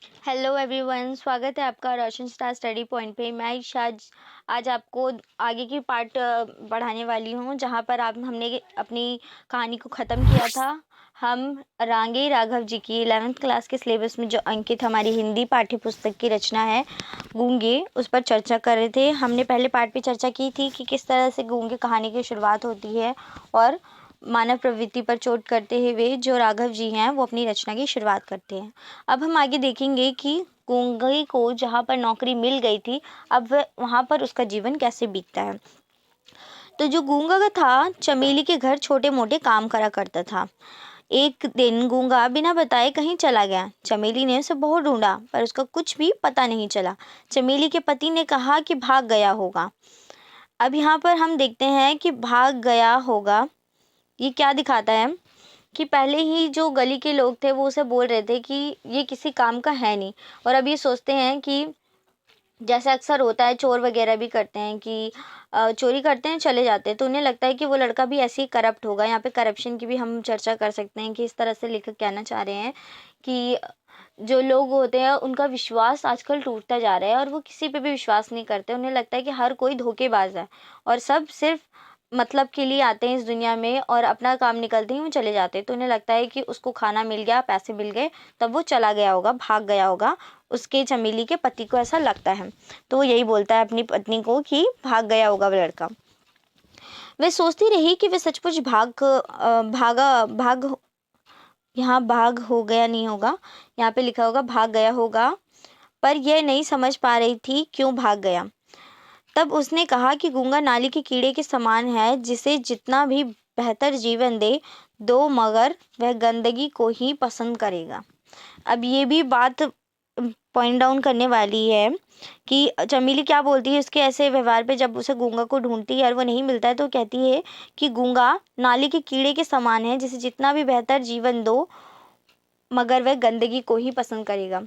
Hello everyone, स्वागत है आपका रोशन स्टार स्टडी पॉइंट पे। मैं ईशा आज आपको आगे की पार्ट पढ़ाने वाली हूँ, जहाँ पर आप हमने अपनी कहानी को ख़त्म किया था। हम रांगे राघव जी की 11th क्लास के सिलेबस में जो अंकित हमारी हिंदी पाठ्य पुस्तक की रचना है गूंगे, उस पर चर्चा कर रहे थे। हमने पहले पार्ट पे चर्चा की थी कि किस तरह से गूंगे कहानी की शुरुआत होती है और मानव प्रवृत्ति पर चोट करते हुए जो राघव जी हैं वो अपनी रचना की शुरुआत करते हैं। अब हम आगे देखेंगे कि गूंगे को जहाँ पर नौकरी मिल गई थी, अब वह वहाँ पर उसका जीवन कैसे बीतता है। तो जो गूंगा था, चमेली के घर छोटे मोटे काम करा करता था। एक दिन गूंगा बिना बताए कहीं चला गया। चमेली ने उसे बहुत ढूंढा पर उसका कुछ भी पता नहीं चला। चमेली के पति ने कहा कि भाग गया होगा। अब यहाँ पर हम देखते हैं कि भाग गया होगा, ये क्या दिखाता है कि पहले ही जो गली के लोग थे वो उसे बोल रहे थे कि ये किसी काम का है नहीं, और अब ये सोचते हैं कि जैसा अक्सर होता है, चोर वगैरह भी करते हैं कि चोरी करते हैं चले जाते हैं, तो उन्हें लगता है कि वो लड़का भी ऐसे ही करप्ट होगा। यहाँ पे करप्शन की भी हम चर्चा कर सकते हैं कि इस तरह से लेखक कहना चाह रहे हैं कि जो लोग होते हैं उनका विश्वास आजकल टूटता जा रहा है और वो किसी पे भी विश्वास नहीं करते। उन्हें लगता है कि हर कोई धोखेबाज है और सब सिर्फ मतलब के लिए आते हैं इस दुनिया में और अपना काम निकलते ही वो चले जाते हैं। तो उन्हें लगता है कि उसको खाना मिल गया, पैसे मिल गए, तब वो चला गया होगा, भाग गया होगा। उसके चमेली के पति को ऐसा लगता है, तो वो यही बोलता है अपनी पत्नी को कि भाग गया होगा वो लड़का। वह सोचती रही कि वह सचमुच भाग यहाँ भाग हो गया नहीं होगा, यहाँ पे लिखा होगा भाग गया होगा, पर यह नहीं समझ पा रही थी क्यों भाग गया। तब उसने कहा कि गूंगा नाली के कीड़े के समान है, जिसे जितना भी बेहतर जीवन दो मगर वह गंदगी को ही पसंद करेगा। अब ये भी बात पॉइंट डाउन करने वाली है कि चमेली क्या बोलती है उसके ऐसे व्यवहार पे। जब उसे गूंगा को ढूंढती है और वो नहीं मिलता है तो कहती है कि गूंगा नाली के कीड़े के समान है, जिसे जितना भी बेहतर जीवन दो मगर वह गंदगी को ही पसंद करेगा।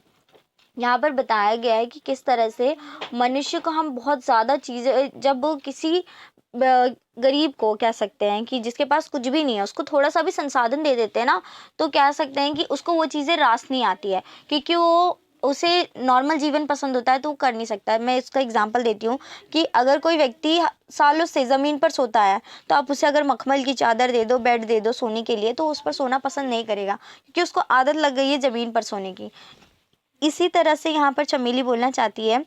यहाँ पर बताया गया है कि किस तरह से मनुष्य को हम बहुत ज़्यादा चीज़ें, जब किसी गरीब को कह सकते हैं कि जिसके पास कुछ भी नहीं है, उसको थोड़ा सा भी संसाधन दे देते हैं ना, तो कह सकते हैं कि उसको वो चीज़ें रास नहीं आती है, क्योंकि वो उसे नॉर्मल जीवन पसंद होता है तो वो कर नहीं सकता है। मैं इसका एग्जांपल देती हूँ कि अगर कोई व्यक्ति सालों से ज़मीन पर सोता है, तो आप उसे अगर मखमल की चादर दे दो, बेड दे दो सोने के लिए, तो उस पर सोना पसंद नहीं करेगा, क्योंकि उसको आदत लग गई है ज़मीन पर सोने की। इसी तरह से यहाँ पर चमेली बोलना चाहती है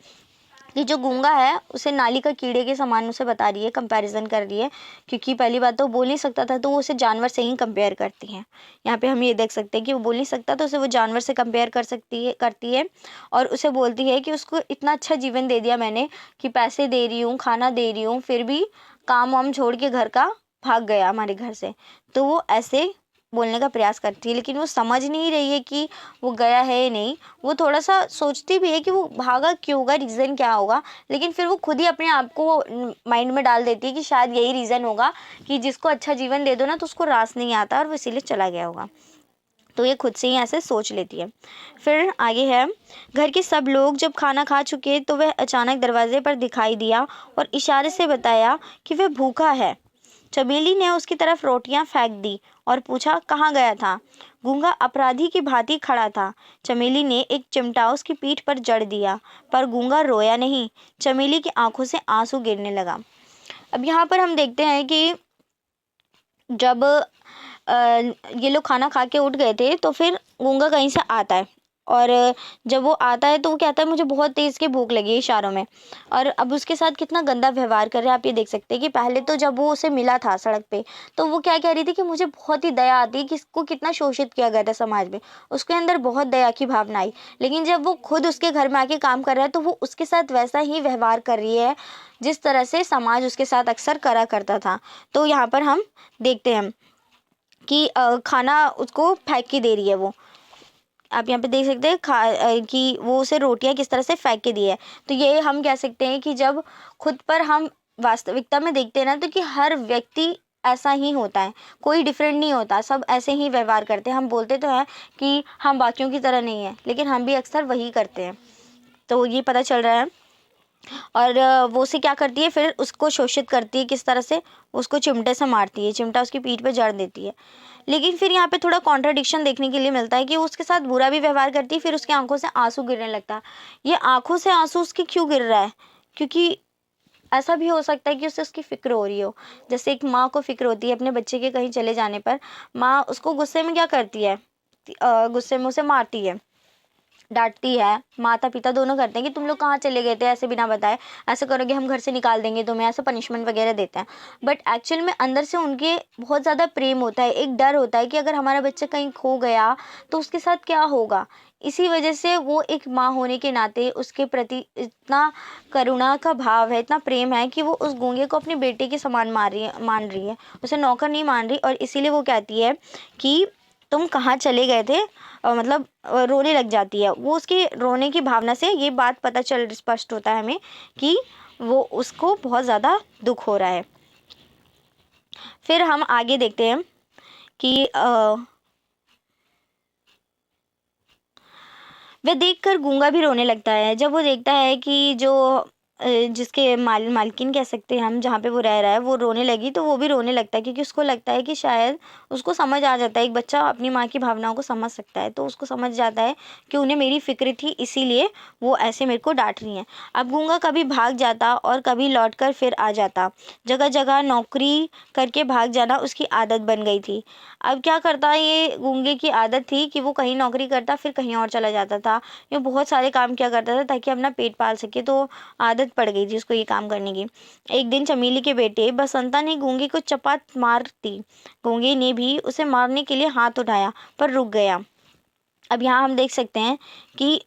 कि जो गूंगा है उसे नाली का कीड़े के समान उसे बता रही है, कंपैरिजन कर रही है, क्योंकि पहली बात तो बोल नहीं सकता था तो वो उसे जानवर से ही कंपेयर करती है। यहाँ पे हम ये देख सकते हैं कि वो बोल नहीं सकता तो उसे वो जानवर से कंपेयर करती है और उसे बोलती है कि उसको इतना अच्छा जीवन दे दिया मैंने कि पैसे दे रही हूँ, खाना दे रही हूँ, फिर भी काम वाम छोड़ के घर का भाग गया हमारे घर से। तो वो ऐसे बोलने का प्रयास करती है, लेकिन वो समझ नहीं रही है कि वो गया है या नहीं। वो थोड़ा सा सोचती भी है कि वो भागा क्यों होगा, रीज़न क्या होगा, लेकिन फिर वो खुद ही अपने आप को माइंड में डाल देती है कि शायद यही रीज़न होगा कि जिसको अच्छा जीवन दे दो ना तो उसको रास नहीं आता और वो इसीलिए चला गया होगा। तो ये खुद से ही ऐसे सोच लेती है। फिर आगे है, घर के सब लोग जब खाना खा चुके तो वह अचानक दरवाजे पर दिखाई दिया और इशारे से बताया कि वह भूखा है। चमेली ने उसकी तरफ रोटियां फेंक दी और पूछा कहाँ गया था। गूंगा अपराधी की भांति खड़ा था। चमेली ने एक चिमटा उसकी पीठ पर जड़ दिया, पर गूंगा रोया नहीं। चमेली की आंखों से आंसू गिरने लगा। अब यहाँ पर हम देखते हैं कि जब ये लोग खाना खा के उठ गए थे तो फिर गूंगा कहीं से आता है, और जब वो आता है तो वो कहता है मुझे बहुत तेज़ की भूख लगी है, इशारों में। और अब उसके साथ कितना गंदा व्यवहार कर रहे हैं आप ये देख सकते हैं कि पहले तो जब वो उसे मिला था सड़क पे तो वो क्या कह रही थी कि मुझे बहुत ही दया आती है कि इसको कितना शोषित किया गया था समाज में, उसके अंदर बहुत दया की भावना आई। लेकिन जब वो खुद उसके घर में आके काम कर रहा है तो वो उसके साथ वैसा ही व्यवहार कर रही है जिस तरह से समाज उसके साथ अक्सर करा करता था। तो यहाँ पर हम देखते हैं कि खाना उसको फेंक के दे रही है वो। आप यहाँ पे देख सकते हैं कि वो उसे रोटियां किस तरह से फेंक के दी है। तो ये हम कह सकते हैं कि जब खुद पर हम वास्तविकता में देखते हैं ना, तो कि हर व्यक्ति ऐसा ही होता है, कोई डिफरेंट नहीं होता, सब ऐसे ही व्यवहार करते हैं। हम बोलते तो हैं कि हम बाकियों की तरह नहीं है, लेकिन हम भी अक्सर वही करते हैं। तो ये पता चल रहा है और वो उसे क्या करती है, फिर उसको शोषित करती है। किस तरह से? उसको चिमटे से मारती है, चिमटा उसकी पीठ पे जड़ देती है। लेकिन फिर यहाँ पे थोड़ा कॉन्ट्रडिक्शन देखने के लिए मिलता है कि वो उसके साथ बुरा भी व्यवहार करती है, फिर उसकी आंखों से आंसू गिरने लगता है। ये आंखों से आंसू उसके क्यों गिर रहा है? क्योंकि ऐसा भी हो सकता है कि उसे उसकी फिक्र हो रही हो। जैसे एक माँ को फिक्र होती है अपने बच्चे के कहीं चले जाने पर, माँ उसको गुस्से में क्या करती है, गुस्से में उसे मारती है, डांटती है। माता पिता दोनों करते हैं कि तुम लोग कहाँ चले गए थे ऐसे बिना बताए, ऐसे करोगे हम घर से निकाल देंगे तुम्हें, ऐसा पनिशमेंट वगैरह देते हैं। बट एक्चुअल में अंदर से उनके बहुत ज़्यादा प्रेम होता है, एक डर होता है कि अगर हमारा बच्चा कहीं खो गया तो उसके साथ क्या होगा। इसी वजह से वो एक माँ होने के नाते उसके प्रति इतना करुणा का भाव है, इतना प्रेम है कि वो उस गूंगे को अपने बेटे के समान मान रही है, उसे नौकर नहीं मान रही। और इसीलिए वो कहती है कि तुम कहाँ चले गए थे, मतलब रोने लग जाती है। वो उसके रोने की भावना से ये बात पता चल स्पष्ट होता है हमें कि वो उसको बहुत ज़्यादा दुख हो रहा है। फिर हम आगे देखते हैं कि वह देखकर गूंगा भी रोने लगता है। जब वो देखता है कि जो जिसके मालकिन कह सकते हैं हम, जहाँ पे वो रह रहा है, वो रोने लगी, तो वो भी रोने लगता है क्योंकि उसको लगता है कि शायद उसको समझ आ जाता है, एक बच्चा अपनी माँ की भावनाओं को समझ सकता है, तो उसको समझ जाता है कि उन्हें मेरी फिक्र थी, इसीलिए वो ऐसे मेरे को डांट रही हैं। अब गूंगा कभी भाग जाता और कभी लौट कर फिर आ जाता। जगह जगह नौकरी करके भाग जाना उसकी आदत बन गई थी। अब क्या करता, ये गूंगे की आदत थी कि वो कहीं नौकरी करता फिर कहीं और चला जाता था। ये बहुत सारे काम किया करता था ताकि अपना पेट पाल सके, तो आदत पड़ गई थी उसको ये काम करने की। एक दिन चमेली के बेटे बसंता ने गूंगे को चपात मार दी। गूंगे ने भी उसे मारने के लिए हाथ उठाया पर रुक गया। अब यहाँ हम देख सकते हैं कि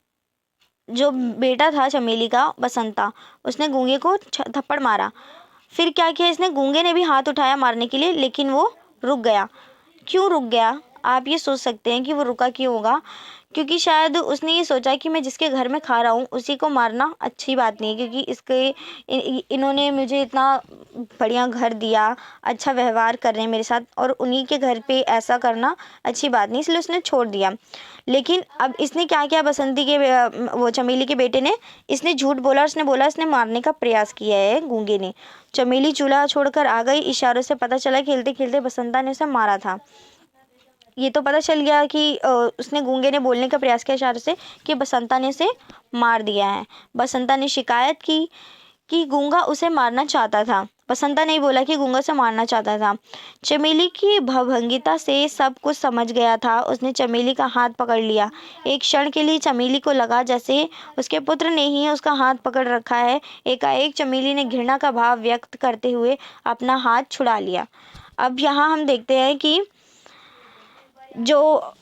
जो बेटा था चमेली का, बसंता, उसने गूंगे को थप्पड़ मारा। फिर क्या किया इसने, गूंगे ने भी हाथ उठाया मारने के लिए, लेकिन वो रुक गया। क्यों रुक गया? आप ये सोच सकते हैं कि वो रुका क्यों होगा। क्योंकि शायद उसने ये सोचा कि मैं जिसके घर में खा रहा हूँ उसी को मारना अच्छी बात नहीं है, क्योंकि इन्होंने मुझे इतना बढ़िया घर दिया, अच्छा व्यवहार कर रहे हैं मेरे साथ, और उन्हीं के घर पे ऐसा करना अच्छी बात नहीं, इसलिए उसने छोड़ दिया। लेकिन अब इसने क्या किया, बसंती के वो चमेली के बेटे ने, इसने झूठ बोला, उसने बोला इसने मारने का प्रयास किया है गूंगे ने। चमेली चूल्हा छोड़कर आ गई। इशारों से पता चला खेलते खेलते बसंता ने उसे मारा था। ये तो पता चल गया कि उसने, गूंगे ने बोलने का प्रयास किया इशारों से कि बसंता ने उसे मार दिया है। बसंता ने शिकायत की कि गूंगा उसे मारना चाहता था। बसंता नहीं बोला कि गूंगा से मारना चाहता था। चमेली की भवभंगिता से सब कुछ समझ गया था। उसने चमेली का हाथ पकड़ लिया। एक क्षण के लिए चमेली को लगा जैसे उसके पुत्र ने ही उसका हाथ पकड़ रखा है। एकाएक चमेली ने घृणा का भाव व्यक्त करते हुए अपना हाथ छुड़ा लिया। अब यहाँ हम देखते हैं कि जो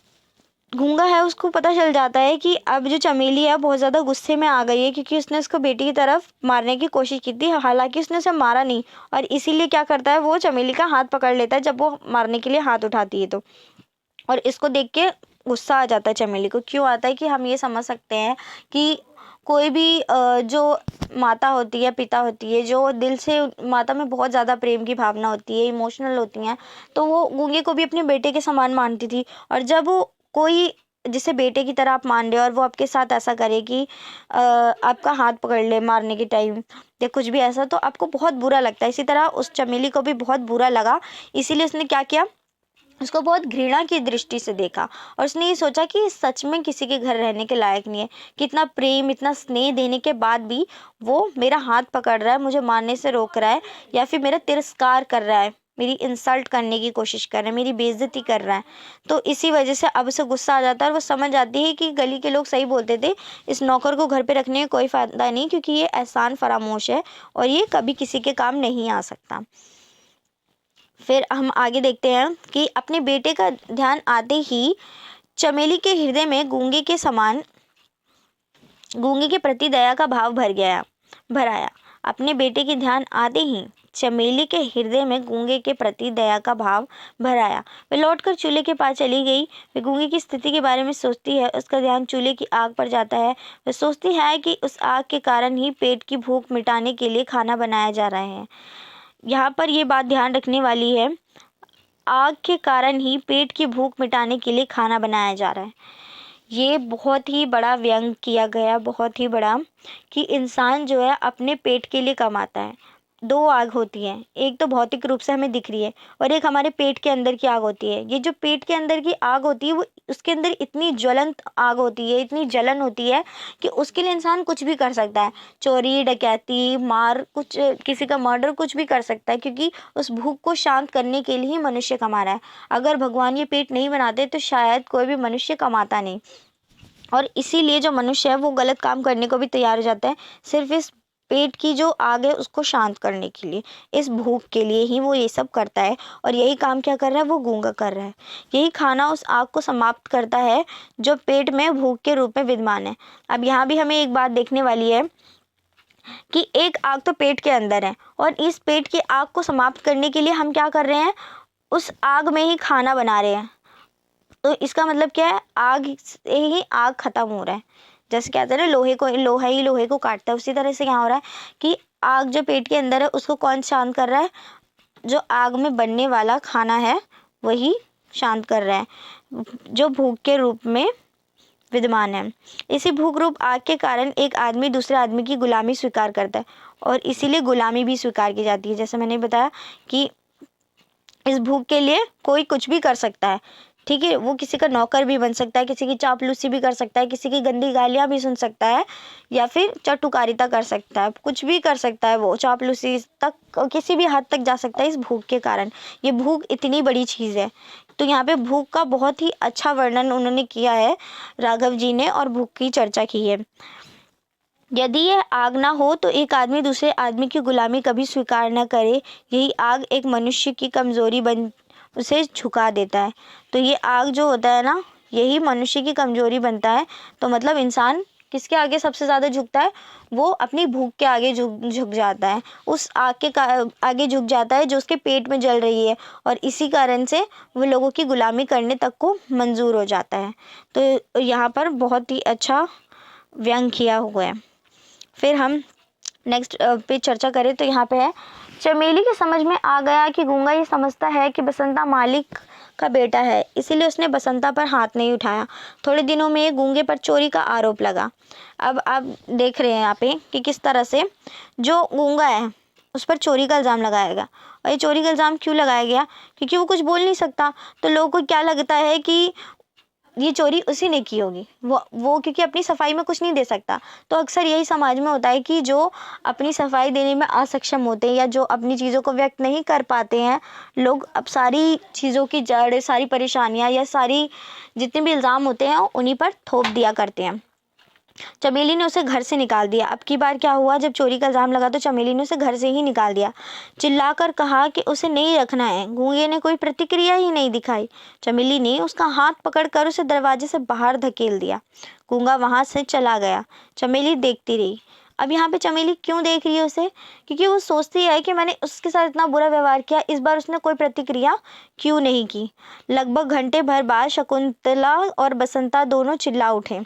गूंगा है उसको पता चल जाता है कि अब जो चमेली है बहुत ज़्यादा गुस्से में आ गई है, क्योंकि उसने उसको बेटी की तरफ मारने की कोशिश की थी, हालांकि उसने उसे मारा नहीं। और इसीलिए क्या करता है, वो चमेली का हाथ पकड़ लेता है जब वो मारने के लिए हाथ उठाती है तो। और इसको देख के गुस्सा आ जाता है चमेली को। क्यों आता है कि हम ये समझ सकते हैं कि कोई भी जो माता होती है, पिता होती है, जो दिल से, माता में बहुत ज़्यादा प्रेम की भावना होती है, इमोशनल होती हैं, तो वो गूंगे को भी अपने बेटे के समान मानती थी। और जब वो कोई जिसे बेटे की तरह आप मान रहे हो और वो आपके साथ ऐसा करे कि आपका हाथ पकड़ ले मारने के टाइम या कुछ भी ऐसा, तो आपको बहुत बुरा लगता है। इसी तरह उस चमेली को भी बहुत बुरा लगा, इसीलिए उसने क्या किया, उसको बहुत घृणा की दृष्टि से देखा और उसने ये सोचा कि सच में किसी के घर रहने के लायक नहीं है। कितना प्रेम, इतना स्नेह देने के बाद भी वो मेरा हाथ पकड़ रहा है, मुझे मारने से रोक रहा है, या फिर मेरा तिरस्कार कर रहा है, मेरी इंसल्ट करने की कोशिश कर रहा है, मेरी बेइज्जती कर रहा है। तो इसी वजह से अब उसे गुस्सा आ जाता है और वो समझ आती है कि गली के लोग सही बोलते थे, इस नौकर को घर पे रखने का कोई फ़ायदा नहीं, क्योंकि ये एहसान फरामोश है और ये कभी किसी के काम नहीं आ सकता। फिर हम आगे देखते हैं कि अपने बेटे का ध्यान आते ही चमेली के हृदय में गूंगे के प्रति दया का भाव भर आया। अपने बेटे के ध्यान आते ही चमेली के हृदय में गूंगे के प्रति दया का भाव भर आया। वह लौटकर चूल्हे के पास चली गई। वह गूंगे की स्थिति के बारे में सोचती है। उसका ध्यान चूल्हे की आग पर जाता है। वह सोचती है कि उस आग के कारण ही पेट की भूख मिटाने के लिए खाना बनाया जा रहा है। यहाँ पर ये बात ध्यान रखने वाली है, आग के कारण ही पेट की भूख मिटाने के लिए खाना बनाया जा रहा है। ये बहुत ही बड़ा व्यंग किया गया, बहुत ही बड़ा, कि इंसान जो है अपने पेट के लिए कमाता है। दो आग होती है, एक तो भौतिक रूप से हमें दिख रही है और एक हमारे पेट के अंदर की आग होती है। ये जो पेट के अंदर की आग होती है वो उसके अंदर इतनी ज्वलंत आग होती है, इतनी जलन होती है कि उसके लिए इंसान कुछ भी कर सकता है। चोरी डकैती मार कुछ, किसी का मर्डर कुछ भी कर सकता है, क्योंकि उस भूख को शांत करने के लिए ही मनुष्य कमा रहा है। अगर भगवान ये पेट नहीं बनाते तो शायद कोई भी मनुष्य कमाता नहीं। और इसीलिए जो मनुष्य है वो गलत काम करने को भी तैयार हो जाता है, सिर्फ इस पेट की जो आग है उसको शांत करने के लिए, इस भूख के लिए ही वो ये सब करता है। और यही काम क्या कर रहा है, वो गूंगा कर रहा है। यही खाना उस आग को समाप्त करता है जो पेट में भूख के रूप में विद्यमान है। अब यहाँ भी हमें एक बात देखने वाली है कि एक आग तो पेट के अंदर है और इस पेट की आग को समाप्त करने के लिए हम क्या कर रहे हैं, उस आग में ही खाना बना रहे हैं। तो इसका मतलब क्या है, आग से ही आग खत्म हो रहा है। जैसे कहते हैं ना, लोहे को लोहा ही लोहे को काटता है, उसी तरह से क्या हो रहा है कि आग जो पेट के अंदर है उसको कौन शांत कर रहा है, जो आग में बनने वाला खाना है वही शांत कर रहा है, जो भूख के रूप में विद्यमान है। इसी भूख रूप आग के कारण एक आदमी दूसरे आदमी की गुलामी स्वीकार करता है और इसीलिए गुलामी भी स्वीकार की जाती है। जैसे मैंने बताया कि इस भूख के लिए कोई कुछ भी कर सकता है, ठीक है। वो किसी का नौकर भी बन सकता है, किसी की चापलूसी भी कर सकता है, किसी की गंदी गालियाँ भी सुन सकता है, या फिर चटुकारिता कर सकता है, कुछ भी कर सकता है। वो चापलूसी तक किसी भी हद तक जा सकता है इस भूख के कारण। ये भूख इतनी बड़ी चीज़ है। तो यहाँ पे भूख का बहुत ही अच्छा वर्णन उन्होंने किया है राघव जी ने, और भूख की चर्चा की है। यदि यह आग ना हो तो एक आदमी दूसरे आदमी की गुलामी कभी स्वीकार न करे। यही आग एक मनुष्य की कमजोरी बन उसे झुका देता है। तो ये आग जो होता है ना, यही मनुष्य की कमजोरी बनता है। तो मतलब इंसान किसके आगे सबसे ज़्यादा झुकता है, वो अपनी भूख के आगे झुक जाता है, उस आग के आगे झुक जाता है जो उसके पेट में जल रही है, और इसी कारण से वो लोगों की गुलामी करने तक को मंजूर हो जाता है। तो यहाँ पर बहुत ही अच्छा व्यंग किया हुआ है। फिर हम नेक्स्ट पे चर्चा करें तो यहाँ पे है, चमेली के समझ में आ गया कि गूंगा ये समझता है कि बसंता मालिक का बेटा है, इसीलिए उसने बसंता पर हाथ नहीं उठाया। थोड़े दिनों में गूंगे पर चोरी का आरोप लगा। अब आप देख रहे हैं यहाँ पे कि किस तरह से जो गूंगा है उस पर चोरी का इल्ज़ाम लगाया गया। और ये चोरी का इल्ज़ाम क्यों लगाया गया, क्योंकि वो कुछ बोल नहीं सकता। तो लोगों को क्या लगता है कि ये चोरी उसी ने की होगी, वो क्योंकि अपनी सफाई में कुछ नहीं दे सकता। तो अक्सर यही समाज में होता है कि जो अपनी सफाई देने में असक्षम होते हैं या जो अपनी चीज़ों को व्यक्त नहीं कर पाते हैं, लोग अब सारी चीज़ों की जड़, सारी परेशानियां या सारी जितने भी इल्ज़ाम होते हैं उन्हीं पर थोप दिया करते हैं। चमेली ने उसे घर से निकाल दिया। अब की बार क्या हुआ, जब चोरी का इल्ज़ाम लगा तो चमेली ने उसे घर से ही निकाल दिया। चिल्लाकर कहा कि उसे नहीं रखना है। गूंगे ने कोई प्रतिक्रिया ही नहीं दिखाई। चमेली ने उसका हाथ पकड़कर उसे दरवाजे से बाहर धकेल दिया। गूंगा वहां से चला गया। चमेली देखती रही। अब यहाँ पे चमेली क्यों देख रही है उसे, क्योंकि वो सोचती है कि मैंने उसके साथ इतना बुरा व्यवहार किया, इस बार उसने कोई प्रतिक्रिया क्यों नहीं की। लगभग घंटे भर बाद शकुंतला और बसंता दोनों चिल्ला उठे।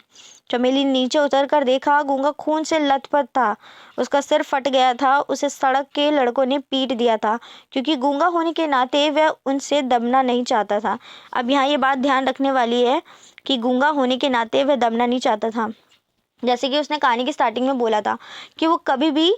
चमेली नीचे उतर कर देखा, गूंगा खून से लथपथ था। उसका सिर फट गया था, उसे सड़क के लड़कों ने पीट दिया था, क्योंकि गूंगा होने के नाते वह उनसे दबना नहीं चाहता था। अब यहाँ ये बात ध्यान रखने वाली है कि गूंगा होने के नाते वह दबना नहीं चाहता था। जैसे कि उसने कहानी की स्टार्टिंग में बोला था कि वो कभी भी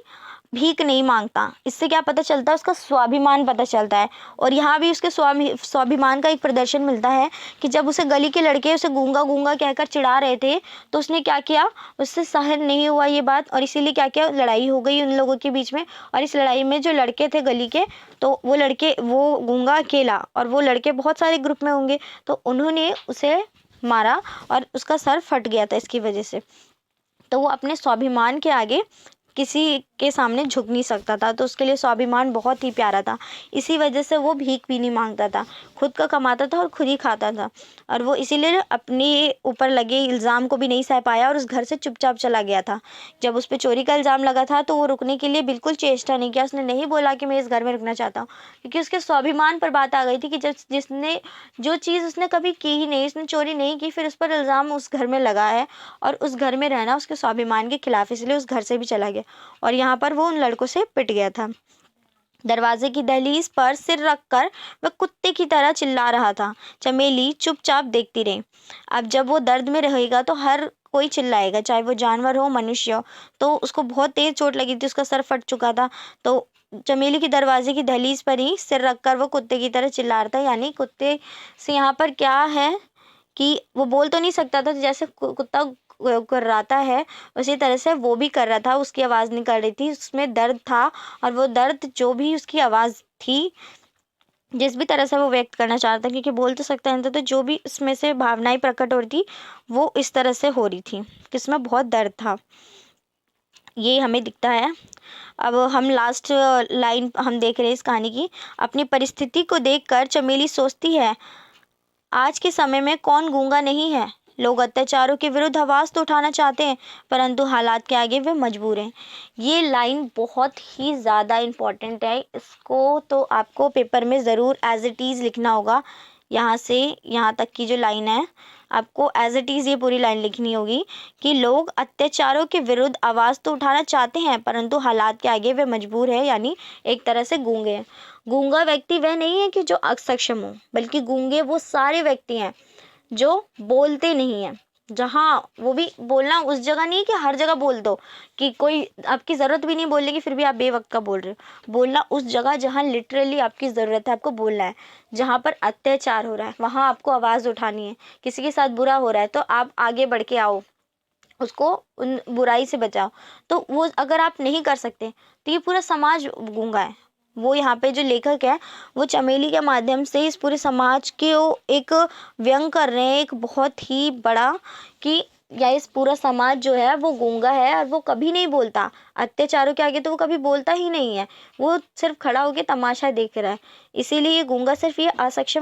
भीख नहीं मांगता। इससे क्या पता चलता है, उसका स्वाभिमान पता चलता है। और यहाँ भी उसके स्वाभिमान का एक प्रदर्शन मिलता है कि जब उसे गली के लड़के उसे गूंगा गूंगा कहकर चिढ़ा रहे थे तो उसने क्या किया, उससे सहन नहीं हुआ ये बात, और इसीलिए क्या किया, लड़ाई हो गई उन लोगों के बीच में। और इस लड़ाई में जो लड़के थे गली के, तो वो गूंगा अकेला और वो लड़के बहुत सारे ग्रुप में होंगे, तो उन्होंने उसे मारा और उसका सर फट गया था इसकी वजह से। तो वो अपने स्वाभिमान के आगे किसी के सामने झुक नहीं सकता था। तो उसके लिए स्वाभिमान बहुत ही प्यारा था। इसी वजह से वो भीख भी नहीं मांगता था, खुद का कमाता था और खुद ही खाता था। और वो इसीलिए अपने ऊपर लगे इल्ज़ाम को भी नहीं सह पाया और उस घर से चुपचाप चला गया था। जब उस पर चोरी का इल्ज़ाम लगा था तो वो रुकने के लिए बिल्कुल चेष्टा नहीं किया। उसने नहीं बोला कि मैं इस घर में रुकना चाहता हूँ, क्योंकि उसके स्वाभिमान पर बात आ गई थी कि जिसने जो चीज़ उसने कभी की ही नहीं, उसने चोरी नहीं की, फिर उस पर इल्ज़ाम उस घर में लगा है और उस घर में रहना उसके स्वाभिमान के खिलाफ, इसलिए उस घर से भी चला गया और यहाँ पर वो उन लड़कों से पिट गया था। दरवाजे की दहलीज पर सिर रखकर वह कुत्ते की तरह चिल्ला रहा था। चमेली चुपचाप देखती रही। अब जब वो दर्द में रहेगा तो हर कोई चिल्लाएगा, चाहे वो जानवर हो मनुष्य हो। तो उसको बहुत तेज चोट लगी थी, उसका सर फट चुका था। तो चमेली की दरवाजे की दहलीज पर ही सिर रखकर वो कुत्ते की तरह चिल्ला रहा था। यानी कुत्ते से यहाँ पर क्या है कि वो बोल तो नहीं सकता था, जैसे कुत्ता कुर्राता है उसी तरह से वो भी कर रहा था। उसकी आवाज़ निकल रही थी, उसमें दर्द था, और वो दर्द जो भी उसकी आवाज़ थी, जिस भी तरह से वो व्यक्त करना चाहता, क्योंकि बोल तो सकता नहीं था, तो जो भी इसमें से भावनाएं प्रकट हो रही थी वो इस तरह से हो रही थी कि इसमें बहुत दर्द था। ये हमें दिखता है। अब हम लास्ट लाइन हम देख रहे हैं इस कहानी की। अपनी परिस्थिति को देखकर चमेली सोचती है, आज के समय में कौन गूंगा नहीं है। लोग अत्याचारों के विरुद्ध आवाज़ तो उठाना चाहते हैं, परंतु हालात के आगे वे मजबूर हैं। ये लाइन बहुत ही ज़्यादा इम्पॉर्टेंट है। इसको तो आपको पेपर में ज़रूर एज इट इज़ लिखना होगा। यहाँ से यहाँ तक की जो लाइन है, आपको एज इट इज़ ये पूरी लाइन लिखनी होगी कि लोग अत्याचारों के विरुद्ध आवाज़ तो उठाना चाहते हैं, परंतु हालात के आगे वे मजबूर है। यानी एक तरह से गूंगे हैं। गूंगा व्यक्ति वह नहीं है कि जो अक्षम हो, बल्कि गूंगे वो सारे व्यक्ति हैं जो बोलते नहीं हैं। जहाँ वो भी बोलना उस जगह नहीं है कि हर जगह बोल दो, कि कोई आपकी ज़रूरत भी नहीं बोलने की, फिर भी आप बेवक्त का बोल रहे हो। बोलना उस जगह जहाँ लिटरली आपकी ज़रूरत है, आपको बोलना है। जहाँ पर अत्याचार हो रहा है वहाँ आपको आवाज़ उठानी है। किसी के साथ बुरा हो रहा है तो आप आगे बढ़ के आओ, उसको उन बुराई से बचाओ। तो वो अगर आप नहीं कर सकते तो ये पूरा समाज गूंगा है। वो यहाँ पे जो लेखक है वो चमेली के माध्यम से इस पूरे समाज के वो एक व्यंग कर रहे हैं, एक बहुत ही बड़ा, कि या इस पूरा समाज जो है वो गूंगा है और वो कभी नहीं बोलता। अत्याचारों के आगे तो वो कभी बोलता ही नहीं है, वो सिर्फ खड़ा होकर तमाशा देख रहा है। इसीलिए ये गूंगा सिर्फ ये असक्षम